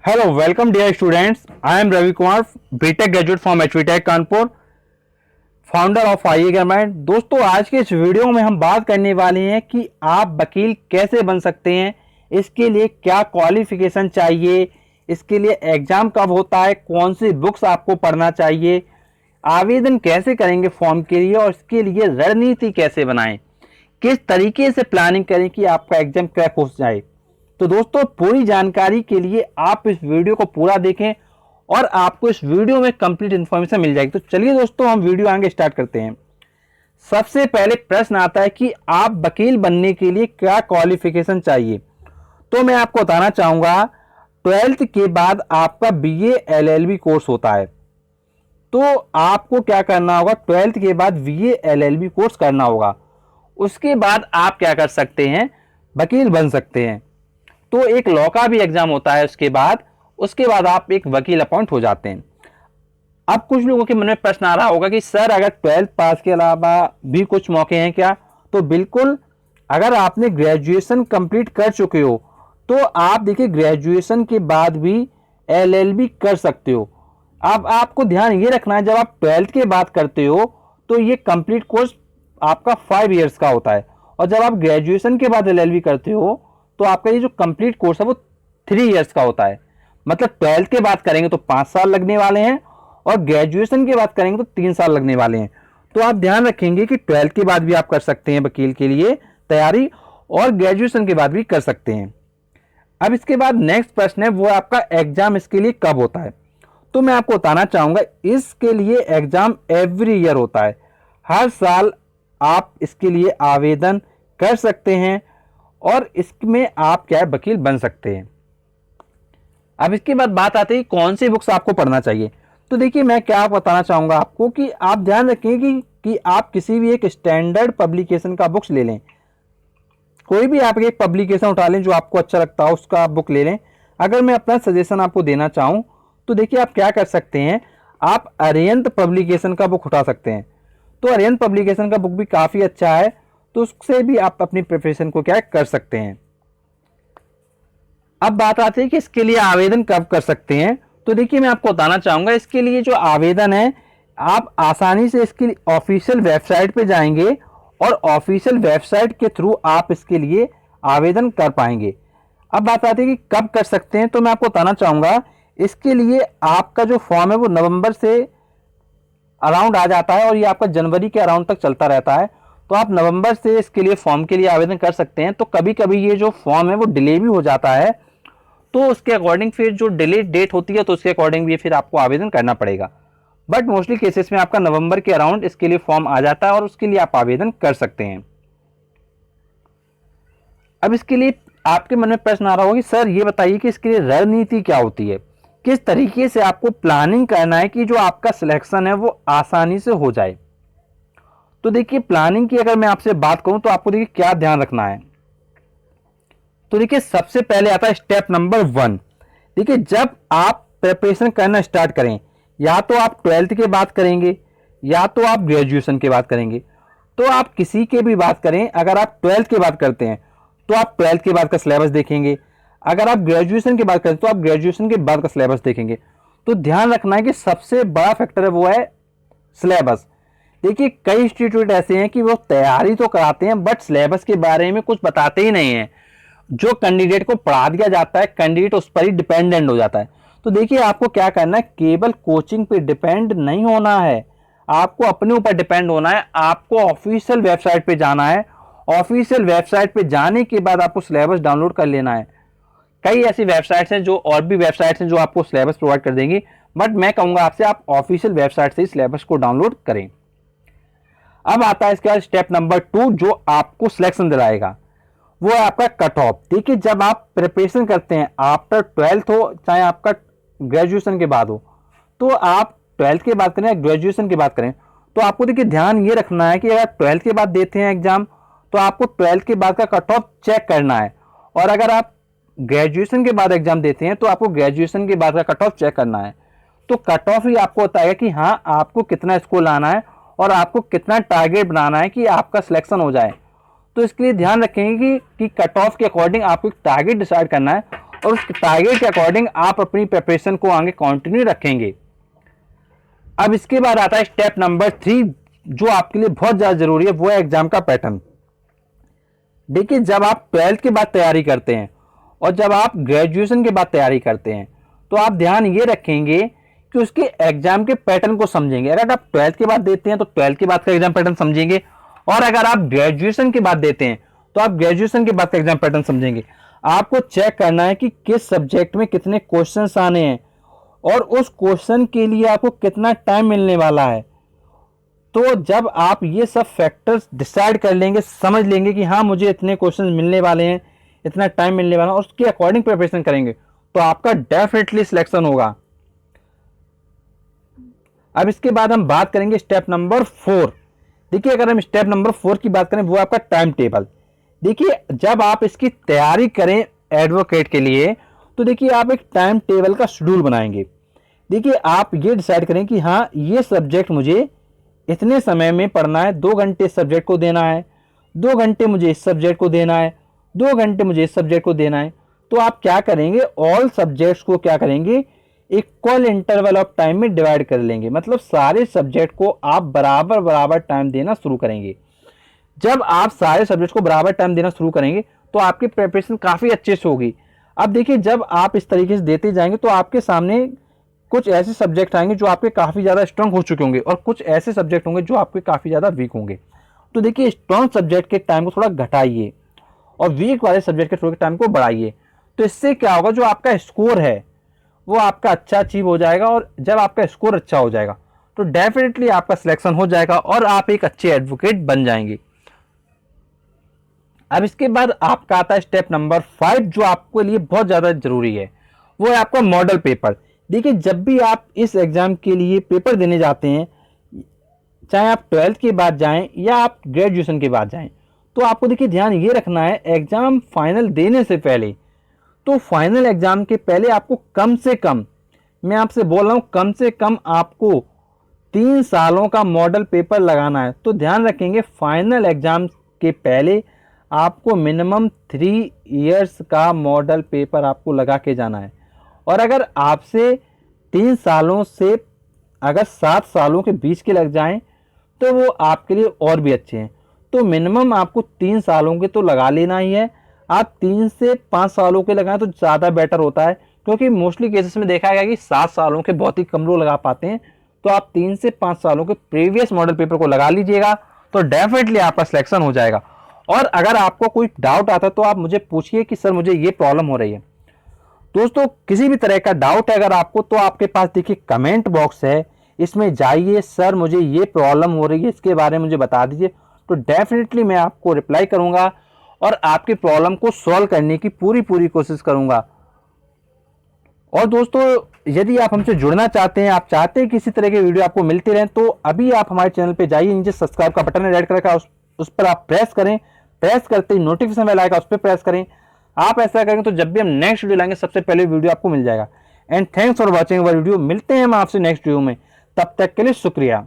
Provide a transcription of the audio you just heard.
Hello welcome dear students, I am Ravi Kumar, BTech graduate from एचवीटेक Kanpur, founder of IA government. दोस्तों, आज के इस वीडियो में हम बात करने वाले हैं कि आप वकील कैसे बन सकते हैं, इसके लिए क्या क्वालिफिकेशन चाहिए, इसके लिए एग्जाम कब होता है, कौन सी बुक्स आपको पढ़ना चाहिए, आवेदन कैसे करेंगे फॉर्म के लिए और इसके लिए रणनीति कैसे बनाएं, किस तरीके से प्लानिंग करें कि आपका एग्जाम क्रैक हो जाए। तो दोस्तों, पूरी जानकारी के लिए आप इस वीडियो को पूरा देखें और आपको इस वीडियो में कंप्लीट इन्फॉर्मेशन मिल जाएगी। तो चलिए दोस्तों, हम वीडियो आगे स्टार्ट करते हैं। सबसे पहले प्रश्न आता है कि आप वकील बनने के लिए क्या क्वालिफिकेशन चाहिए। तो मैं आपको बताना चाहूंगा, 12th के बाद आपका बीए एलएलबी कोर्स होता है। तो आपको क्या करना होगा, 12th के बाद बीए एलएलबी कोर्स करना होगा। उसके बाद आप क्या कर सकते हैं, वकील बन सकते हैं। तो एक लॉ का भी एग्जाम होता है उसके बाद आप एक वकील अपॉइंट हो जाते हैं। अब कुछ लोगों के मन में प्रश्न आ रहा होगा कि सर, अगर 12th पास के अलावा भी कुछ मौके हैं क्या। तो बिल्कुल, अगर आपने ग्रेजुएशन कंप्लीट कर चुके हो तो आप देखिए ग्रेजुएशन के बाद भी एलएलबी कर सकते हो। अब आपको ध्यान ये रखना है, जब आप 12th के बाद करते हो तो ये कंप्लीट कोर्स आपका 5 इयर्स का होता है, और जब आप ग्रेजुएशन के बाद एलएलबी करते हो तो आपका ये जो कंप्लीट कोर्स है वो 3 इयर्स का होता है। मतलब 12th के बाद करेंगे तो 5 साल लगने वाले हैं और ग्रेजुएशन के बाद करेंगे तो 3 साल लगने वाले हैं। तो आप ध्यान रखेंगे कि 12th के बाद भी आप कर सकते हैं वकील के लिए तैयारी, और ग्रेजुएशन के बाद भी कर सकते हैं। अब इसके बाद नेक्स्ट प्रश्न है, वो आपका एग्जाम इसके लिए कब होता है। तो मैं आपको बताना चाहूंगा, इसके लिए एग्जाम एवरी ईयर होता है। हर साल आप इसके लिए आवेदन कर सकते हैं और इसमें आप क्या है, वकील बन सकते हैं। अब इसके बाद बात आती है कौन सी बुक्स आपको पढ़ना चाहिए। तो देखिए, मैं क्या बताना चाहूंगा आपको कि आप ध्यान रखें कि आप किसी भी एक स्टैंडर्ड पब्लिकेशन का बुक्स ले लें। कोई भी आप एक पब्लिकेशन उठा लें जो आपको अच्छा लगता हो, उसका आप बुक ले लें। अगर मैं अपना सजेशन आपको देना चाहूँ तो देखिए, आप क्या कर सकते हैं, आप अरिहंत पब्लिकेशन का बुक उठा सकते हैं। तो अरिहंत पब्लिकेशन का बुक भी काफ़ी अच्छा है, तो उससे भी आप अपनी प्रिपरेशन को क्या कर सकते हैं। अब बात आती है कि इसके लिए आवेदन कब कर सकते हैं। तो देखिए, मैं आपको बताना चाहूंगा, इसके लिए जो आवेदन है, आप आसानी से इसकी ऑफिशियल वेबसाइट पे जाएंगे और ऑफिशियल वेबसाइट के थ्रू आप इसके लिए आवेदन कर पाएंगे। अब बात आती है कि कब कर सकते हैं। तो मैं आपको बताना चाहूंगा, इसके लिए आपका जो फॉर्म है वो नवंबर से अराउंड आ जाता है और ये आपका जनवरी के अराउंड तक चलता रहता है। तो आप नवंबर से इसके लिए फॉर्म के लिए आवेदन कर सकते हैं। तो कभी कभी ये जो फॉर्म है वो डिले भी हो जाता है, तो उसके अकॉर्डिंग फिर जो डिले डेट होती है तो उसके अकॉर्डिंग भी फिर आपको आवेदन करना पड़ेगा। बट मोस्टली केसेस में आपका नवंबर के अराउंड इसके लिए फॉर्म आ जाता है और उसके लिए आप आवेदन कर सकते हैं। अब इसके लिए आपके मन में प्रश्न आ रहा होगा कि सर, ये बताइए कि इसके लिए रणनीति क्या होती है, किस तरीके से आपको प्लानिंग करना है कि जो आपका सिलेक्शन है वो आसानी से हो जाए। तो देखिए, प्लानिंग की अगर मैं आपसे बात करूं तो आपको देखिए क्या ध्यान रखना है। तो देखिए, सबसे पहले आता है स्टेप नंबर 1। देखिए, जब आप प्रिपरेशन करना स्टार्ट करें, या तो आप 12th के बाद करेंगे या तो आप ग्रेजुएशन के बाद करेंगे। तो आप किसी के भी बात करें, अगर आप 12th के बाद करते हैं तो आप 12th के बाद का सिलेबस देखेंगे, अगर आप ग्रेजुएशन के बाद करते हैं तो आप ग्रेजुएशन के बाद का सिलेबस देखेंगे। तो ध्यान रखना है कि सबसे बड़ा फैक्टर है वो है सिलेबस। देखिए, कई इंस्टीट्यूट ऐसे हैं कि वो तैयारी तो कराते हैं बट सिलेबस के बारे में कुछ बताते ही नहीं है। जो कैंडिडेट को पढ़ा दिया जाता है, कैंडिडेट उस पर ही डिपेंडेंट हो जाता है। तो देखिए, आपको क्या करना है, केवल कोचिंग पे डिपेंड नहीं होना है, आपको अपने ऊपर डिपेंड होना है। आपको ऑफिशियल वेबसाइट पे जाना है, ऑफिशियल वेबसाइट पे जाने के बाद आपको सिलेबस डाउनलोड कर लेना है। कई ऐसी वेबसाइट्स हैं जो और भी वेबसाइट्स हैं जो आपको सिलेबस प्रोवाइड कर देंगी, बट मैं कहूंगा आपसे आप ऑफिशियल वेबसाइट से ही सिलेबस को डाउनलोड करें। अब आता है इसके बाद स्टेप नंबर 2, जो आपको सिलेक्शन दिलाएगा, वो है आपका कट ऑफ। देखिए, जब आप प्रिपरेशन करते हैं आफ्टर 12th हो चाहे आपका ग्रेजुएशन के बाद हो, तो आप 12th के बाद करें या ग्रेजुएशन के बाद करें, तो आपको देखिए ध्यान ये रखना है कि अगर 12th के बाद देते हैं एग्जाम तो आपको 12th के बाद का कट ऑफ चेक करना है, और अगर आप ग्रेजुएशन के बाद एग्जाम देते हैं तो आपको ग्रेजुएशन के बाद का कट ऑफ चेक करना है। तो कट ऑफ ही आपको बताएगा कि हाँ, आपको कितना स्कोर लाना है और आपको कितना टारगेट बनाना है कि आपका सिलेक्शन हो जाए। तो इसके लिए ध्यान रखेंगे कि कट ऑफ के अकॉर्डिंग आपको एक टारगेट डिसाइड करना है और उस टारगेट के अकॉर्डिंग आप अपनी प्रिपरेशन को आगे कंटिन्यू रखेंगे। अब इसके बाद आता है स्टेप नंबर 3, जो आपके लिए बहुत ज्यादा जरूरी है, वो है एग्जाम का पैटर्न। देखिए, जब आप 12th के बाद तैयारी करते हैं और जब आप ग्रेजुएशन के बाद तैयारी करते हैं तो आप ध्यान ये रखेंगे कि उसके एग्जाम के पैटर्न को समझेंगे। अगर आप 12th के बाद देते हैं तो 12th के बाद का एग्जाम पैटर्न समझेंगे, और अगर आप ग्रेजुएशन के बाद देते हैं तो आप ग्रेजुएशन के बाद का एग्जाम पैटर्न समझेंगे। आपको चेक करना है कि किस सब्जेक्ट में कितने क्वेश्चंस आने हैं और उस क्वेश्चन के लिए आपको कितना टाइम मिलने वाला है। तो जब आप ये सब फैक्टर्स डिसाइड कर लेंगे, समझ लेंगे कि हाँ मुझे इतने क्वेश्चंस मिलने वाले हैं, इतना टाइम मिलने वाला है, और उसके अकॉर्डिंग प्रिपरेशन करेंगे तो आपका डेफिनेटली सिलेक्शन होगा। अब इसके बाद हम बात करेंगे स्टेप नंबर 4। देखिए, अगर हम स्टेप नंबर 4 की बात करें, वो आपका टाइम टेबल। देखिए, जब आप इसकी तैयारी करें एडवोकेट के लिए तो देखिए आप एक टाइम टेबल का शेड्यूल बनाएंगे। देखिए, आप ये डिसाइड करें कि हाँ ये सब्जेक्ट मुझे इतने समय में पढ़ना है, 2 घंटे इस सब्जेक्ट को देना है, 2 घंटे मुझे इस सब्जेक्ट को देना है, 2 घंटे मुझे इस सब्जेक्ट को देना है। तो आप क्या करेंगे, ऑल सब्जेक्ट्स को क्या करेंगे, इक्वल इंटरवल ऑफ टाइम में डिवाइड कर लेंगे। मतलब सारे सब्जेक्ट को आप बराबर बराबर टाइम देना शुरू करेंगे। जब आप सारे सब्जेक्ट को बराबर टाइम देना शुरू करेंगे तो आपकी प्रिपरेशन काफ़ी अच्छे से होगी। अब देखिए, जब आप इस तरीके से देते जाएंगे तो आपके सामने कुछ ऐसे सब्जेक्ट आएंगे जो आपके काफ़ी ज़्यादा स्ट्रांग हो चुके होंगे और कुछ ऐसे सब्जेक्ट होंगे जो आपके काफ़ी ज़्यादा वीक होंगे। तो देखिए, स्ट्रांग सब्जेक्ट के टाइम को थोड़ा घटाइए और वीक वाले सब्जेक्ट के थोड़े टाइम को बढ़ाइए। तो इससे क्या होगा, जो आपका स्कोर है वो आपका अच्छा अचीव हो जाएगा, और जब आपका स्कोर अच्छा हो जाएगा तो डेफिनेटली आपका सिलेक्शन हो जाएगा और आप एक अच्छे एडवोकेट बन जाएंगे। अब इसके बाद आपका आता है स्टेप नंबर 5, जो आपके लिए बहुत ज़्यादा जरूरी है, वो है आपका मॉडल पेपर। देखिए, जब भी आप इस एग्जाम के लिए पेपर देने जाते हैं, चाहे आप 12th के बाद जाएं या आप ग्रेजुएशन के बाद जाएं, तो आपको देखिए ध्यान ये रखना है, एग्जाम फाइनल देने से पहले, तो फाइनल एग्जाम के पहले आपको कम से कम, मैं आपसे बोल रहा हूं, कम से कम आपको 3 सालों का मॉडल पेपर लगाना है। तो ध्यान रखेंगे, फाइनल एग्जाम के पहले आपको मिनिमम 3 इयर्स का मॉडल पेपर आपको लगा के जाना है। और अगर आपसे 3 सालों से अगर 7 सालों के बीच के लग जाएं तो वो आपके लिए और भी अच्छे हैं। तो मिनिमम आपको 3 सालों के तो लगा लेना ही है। आप 3 से 5 सालों के लगाएं तो ज़्यादा बेटर होता है, क्योंकि मोस्टली केसेस में देखा गया कि 7 सालों के बहुत ही कम लोग लगा पाते हैं। तो आप 3 से 5 सालों के प्रीवियस मॉडल पेपर को लगा लीजिएगा तो डेफिनेटली आपका सिलेक्शन हो जाएगा। और अगर आपको कोई डाउट आता है तो आप मुझे पूछिए कि सर मुझे ये प्रॉब्लम हो रही है। दोस्तों, किसी भी तरह का डाउट है अगर आपको, तो आपके पास देखिए कमेंट बॉक्स है, इसमें जाइए, सर मुझे ये प्रॉब्लम हो रही है, इसके बारे में मुझे बता दीजिए, तो डेफिनेटली मैं आपको रिप्लाई करूंगा और आपकी प्रॉब्लम को सॉल्व करने की पूरी कोशिश करूंगा। और दोस्तों, यदि आप हमसे जुड़ना चाहते हैं, आप चाहते हैं कि इसी तरह के वीडियो आपको मिलते रहें, तो अभी आप हमारे चैनल पे जाइए, नीचे सब्सक्राइब का बटन है रेड कलर का, उस पर आप प्रेस करें, प्रेस करते ही नोटिफिकेशन बेल आएगा, उस पर प्रेस करें। आप ऐसा करेंगे तो जब भी हम नेक्स्ट वीडियो लाएंगे सबसे पहले वीडियो आपको मिल जाएगा। And thanks for watching our video. मिलते हैं हम आपसे नेक्स्ट वीडियो में, तब तक के लिए शुक्रिया।